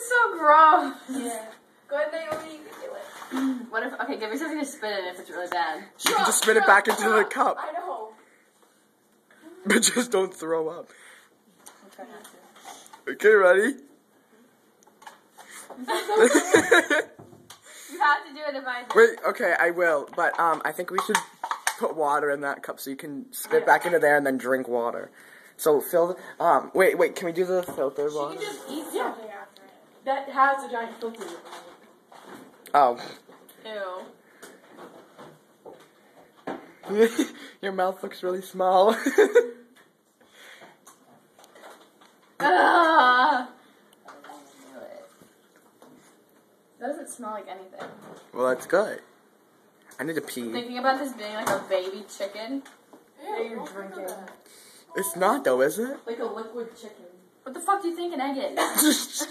is so gross. Yeah. Go ahead, Naomi, you can do it. What if, okay, give me something to spit in if it's really bad. You can just spit it back into the cup. I know. But just don't throw up. I'll try not to. Okay, ready? You have to do it if I do. Wait, okay, I will. But I think we should put water in that cup so you can spit back into there and then drink water. So fill the, wait, can we do the filter She water? can just eat something after it. That has a giant filter. Oh. Ew. Your mouth looks really small. Ugh. That doesn't smell like anything. Well, that's good. I need to pee. Thinking about this being like a baby chicken. Yeah, you're drinking. It's not though, is it? Like a liquid chicken. What the fuck do you think an egg is?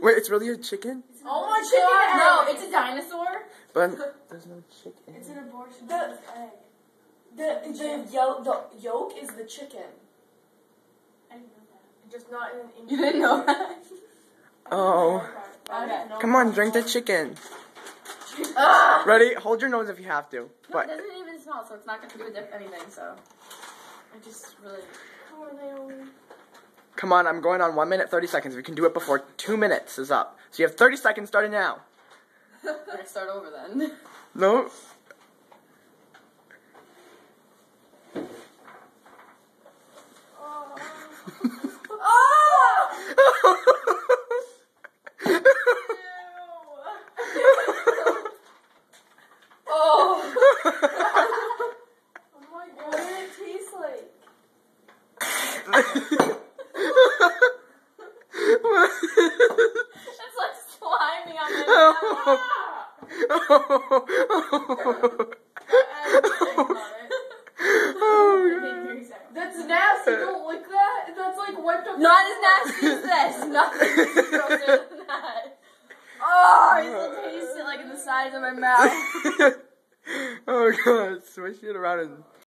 Wait, it's really a chicken? Oh my god! No, it's a dinosaur. But there's no chicken. It's an abortion. The yolk is the chicken. I didn't know that. Just not in an You didn't know that? Oh. Okay. Come on, drink the chicken. Ugh. Ready? Hold your nose if you have to. No, it But doesn't even smell, so it's not going to do anything, so. I just really. Come on, Naomi. come on, I'm going on 1 minute 30 seconds. We can do it before 2 minutes is up. So you have 30 seconds starting now. I'm going to start over then. No. Oh my god, what did it taste like? It's like slimy on my That's nasty, don't lick that. That's like wiped up. Not as nasty as this. Nothing grosser than that. Oh, I still taste it like in the sides of my mouth. Oh god, swish it around and